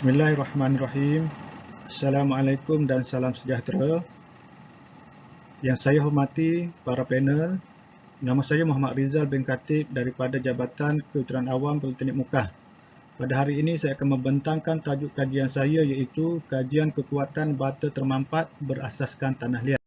Bismillahirrahmanirrahim. Assalamualaikum dan salam sejahtera. Yang saya hormati para panel, nama saya Muhammad Rizal bin Khatib daripada Jabatan Kejuruteraan Awam Politeknik Mukah. Pada hari ini saya akan membentangkan tajuk kajian saya iaitu kajian kekuatan bata termampat berasaskan tanah liat.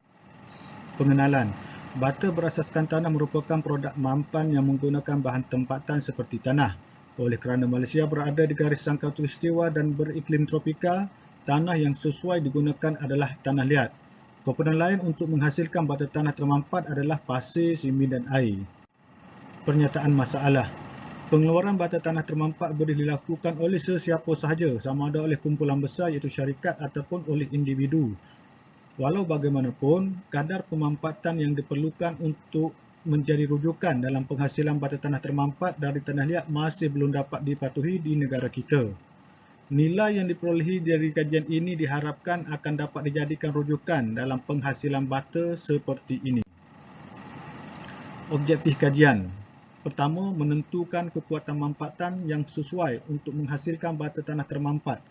Pengenalan. Bata berasaskan tanah merupakan produk mampan yang menggunakan bahan tempatan seperti tanah. Oleh kerana Malaysia berada di garis sangkau khatulistiwa dan beriklim tropika, tanah yang sesuai digunakan adalah tanah liat. Komponen lain untuk menghasilkan bata tanah termampat adalah pasir, simen dan air. Pernyataan masalah. Pengeluaran bata tanah termampat boleh dilakukan oleh sesiapa sahaja, sama ada oleh kumpulan besar iaitu syarikat ataupun oleh individu. Walau bagaimanapun, kadar pemampatan yang diperlukan untuk menjadi rujukan dalam penghasilan bata tanah termampat dari tanah liat masih belum dapat dipatuhi di negara kita. Nilai yang diperolehi dari kajian ini diharapkan akan dapat dijadikan rujukan dalam penghasilan bata seperti ini. Objektif kajian. Pertama, menentukan kekuatan mampatan yang sesuai untuk menghasilkan bata tanah termampat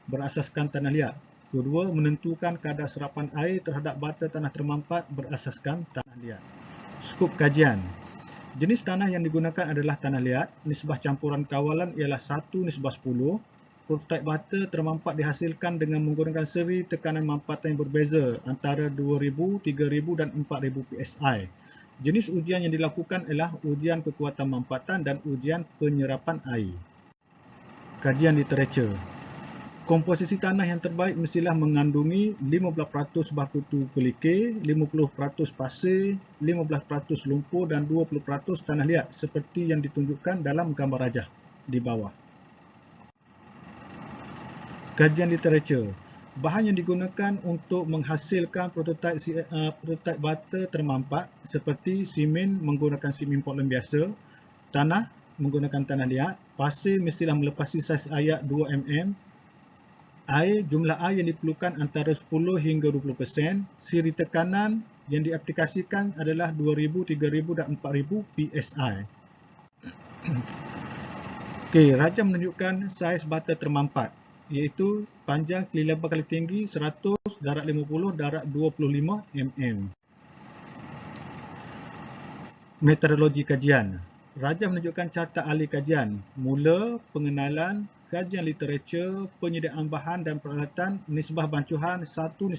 berasaskan tanah liat. Kedua, menentukan kadar serapan air terhadap bata tanah termampat berasaskan tanah liat. Skop kajian. Jenis tanah yang digunakan adalah tanah liat. Nisbah campuran kawalan ialah 1:10. Prototipe bata termampat dihasilkan dengan menggunakan seri tekanan mampatan yang berbeza antara 2000, 3000 dan 4000 PSI. Jenis ujian yang dilakukan ialah ujian kekuatan mampatan dan ujian penyerapan air. Kajian literatur. Komposisi tanah yang terbaik mestilah mengandungi 15% bakutu kelikir, 50% pasir, 15% lumpur dan 20% tanah liat seperti yang ditunjukkan dalam gambar rajah di bawah. Kajian literatur. Bahan yang digunakan untuk menghasilkan prototipe bata termampat seperti simen menggunakan simen Portland biasa, tanah menggunakan tanah liat, pasir mestilah melepasi saiz air 2 mm, air, jumlah air yang diperlukan antara 10 hingga 20%, siri tekanan yang diaplikasikan adalah 2000, 3000 dan 4000 PSI. Okey, rajah menunjukkan saiz bata termampat iaitu panjang kali lebar kali tinggi 100, darat 50, darat 25 mm. Metodologi kajian. Rajah menunjukkan carta ahli kajian. Mula, pengenalan, kajian literatur, penyediaan bahan dan peralatan, nisbah bancuhan 1:10,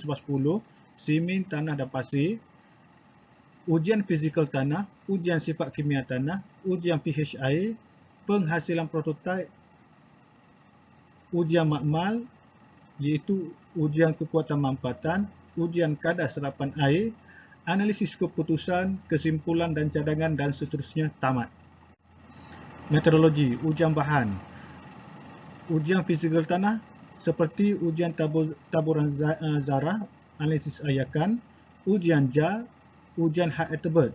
simen, tanah dan pasir, ujian fizikal tanah, ujian sifat kimia tanah, ujian pH air, penghasilan prototipe, ujian makmal iaitu ujian kekuatan mampatan, ujian kadar serapan air, analisis keputusan, kesimpulan dan cadangan dan seterusnya tamat. Metodologi, ujian bahan. Ujian fizikal tanah seperti ujian taburan zarah, analisis ayakan, ujian jar, ujian high attribute.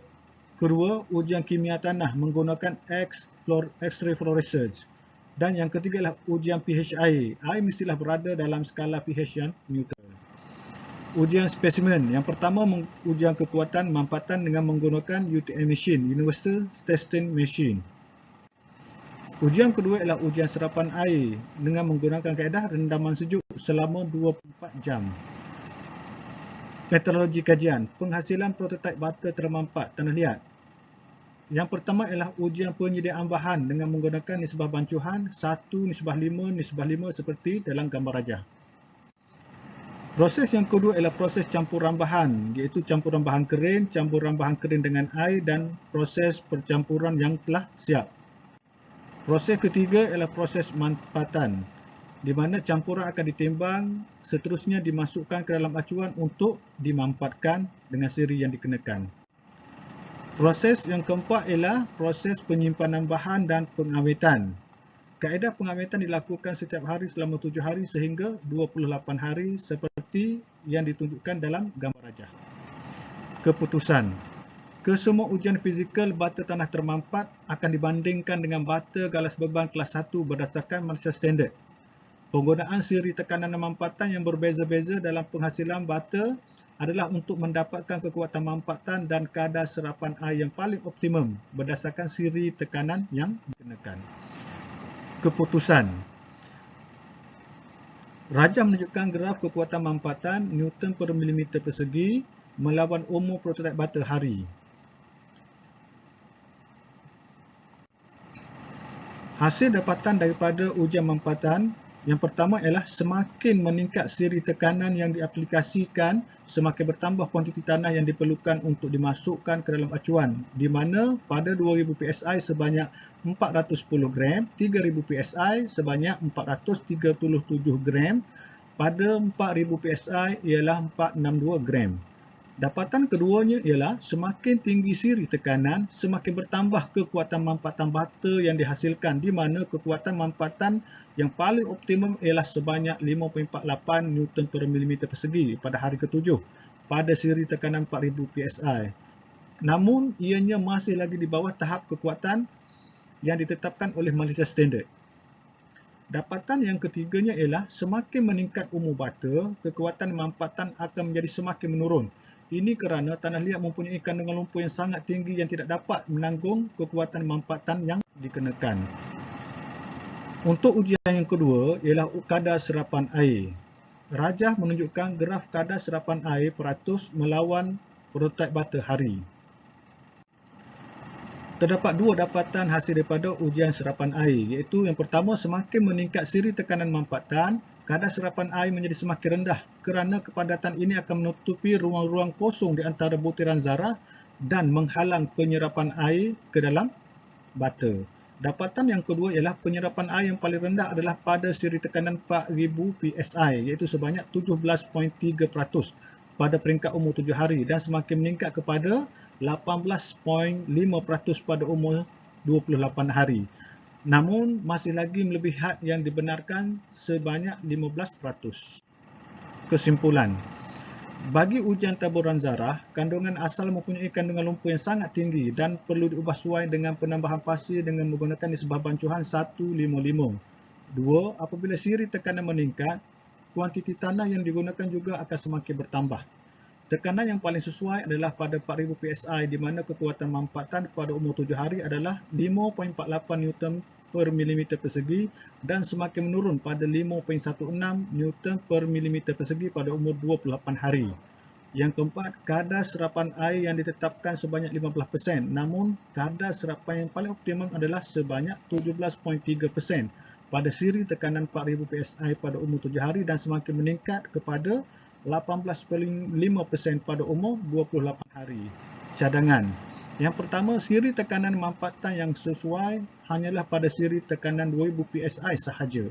Kedua, ujian kimia tanah menggunakan X-ray fluorescence. Dan yang ketiga adalah ujian pH air. Air mestilah berada dalam skala pH yang neutral. Ujian spesimen. Yang pertama, ujian kekuatan mampatan dengan menggunakan UTM machine, Universal Testing Machine. Ujian kedua ialah ujian serapan air dengan menggunakan kaedah rendaman sejuk selama 24 jam. Metodologi kajian. Penghasilan prototipe bata termampat tanah liat. Yang pertama ialah ujian penyediaan bahan dengan menggunakan nisbah bancuhan 1:5 seperti dalam gambar rajah. Proses yang kedua ialah proses campuran bahan iaitu campuran bahan kering, campuran bahan kering dengan air dan proses percampuran yang telah siap. Proses ketiga ialah proses mampatan di mana campuran akan ditimbang seterusnya dimasukkan ke dalam acuan untuk dimampatkan dengan siri yang dikenakan. Proses yang keempat ialah proses penyimpanan bahan dan pengawetan. Kaedah pengawetan dilakukan setiap hari selama 7 hari sehingga 28 hari seperti yang ditunjukkan dalam gambar rajah. Keputusan. Kesemua ujian fizikal bata tanah termampat akan dibandingkan dengan bata galas beban kelas 1 berdasarkan Malaysia Standard. Penggunaan siri tekanan dan mampatan yang berbeza-beza dalam penghasilan bata adalah untuk mendapatkan kekuatan mampatan dan kadar serapan air yang paling optimum berdasarkan siri tekanan yang dikenakan. Keputusan. Rajah menunjukkan graf kekuatan mampatan Newton per milimeter persegi melawan umur prototipe bata hari. Hasil dapatan daripada ujian mampatan yang pertama ialah semakin meningkat siri tekanan yang diaplikasikan, semakin bertambah kuantiti tanah yang diperlukan untuk dimasukkan ke dalam acuan, di mana pada 2000 PSI sebanyak 410 gram, 3000 PSI sebanyak 437 gram, pada 4000 PSI ialah 462 gram. Dapatan keduanya ialah semakin tinggi siri tekanan, semakin bertambah kekuatan mampatan bata yang dihasilkan, di mana kekuatan mampatan yang paling optimum ialah sebanyak 5.48 Newton per milimeter persegi pada hari ke-7 pada siri tekanan 4000 PSI. Namun, ianya masih lagi di bawah tahap kekuatan yang ditetapkan oleh Malaysia Standard. Dapatan yang ketiganya ialah semakin meningkat umur bata, kekuatan mampatan akan menjadi semakin menurun. Ini kerana tanah liat mempunyai kandungan lumpur yang sangat tinggi yang tidak dapat menanggung kekuatan mampatan yang dikenakan. Untuk ujian yang kedua ialah kadar serapan air. Rajah menunjukkan graf kadar serapan air peratus melawan prototipe bata hari. Terdapat dua dapatan hasil daripada ujian serapan air, iaitu yang pertama, semakin meningkat siri tekanan mampatan, kadar serapan air menjadi semakin rendah kerana kepadatan ini akan menutupi ruang-ruang kosong di antara butiran zarah dan menghalang penyerapan air ke dalam bata. Dapatan yang kedua ialah penyerapan air yang paling rendah adalah pada siri tekanan 4000 PSI, iaitu sebanyak 17.3% pada peringkat umur 7 hari dan semakin meningkat kepada 18.5% pada umur 28 hari. Namun, masih lagi melebihi had yang dibenarkan sebanyak 15%. Kesimpulan, bagi ujian taburan zarah, kandungan asal mempunyai kandungan lumpur yang sangat tinggi dan perlu diubah suai dengan penambahan pasir dengan menggunakan nisbah bancuhan 1:55. 2. Apabila siri tekanan meningkat, kuantiti tanah yang digunakan juga akan semakin bertambah. Tekanan yang paling sesuai adalah pada 4000 PSI, di mana kekuatan mampatan pada umur 7 hari adalah 5.48 Newton per milimeter persegi dan semakin menurun pada 5.16 Newton per milimeter persegi pada umur 28 hari. Yang keempat, kadar serapan air yang ditetapkan sebanyak 15%, namun kadar serapan yang paling optimum adalah sebanyak 17.3% pada siri tekanan 4000 PSI pada umur 7 hari dan semakin meningkat kepada 18.5% pada umur 28 hari. Cadangan. Yang pertama, siri tekanan mampatan yang sesuai hanyalah pada siri tekanan 2000 PSI sahaja.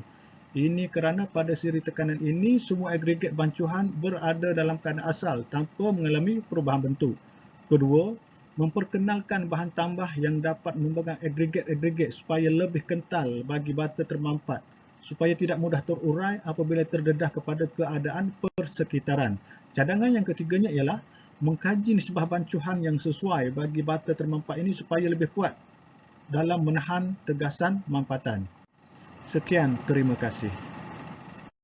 Ini kerana pada siri tekanan ini, semua agregat bancuhan berada dalam keadaan asal tanpa mengalami perubahan bentuk. Kedua, memperkenalkan bahan tambah yang dapat memegang agregat-agregat supaya lebih kental bagi bata termampat, supaya tidak mudah terurai apabila terdedah kepada keadaan persekitaran. Cadangan yang ketiganya ialah mengkaji nisbah bancuhan yang sesuai bagi bata termampat ini supaya lebih kuat dalam menahan tegasan mampatan. Sekian, terima kasih.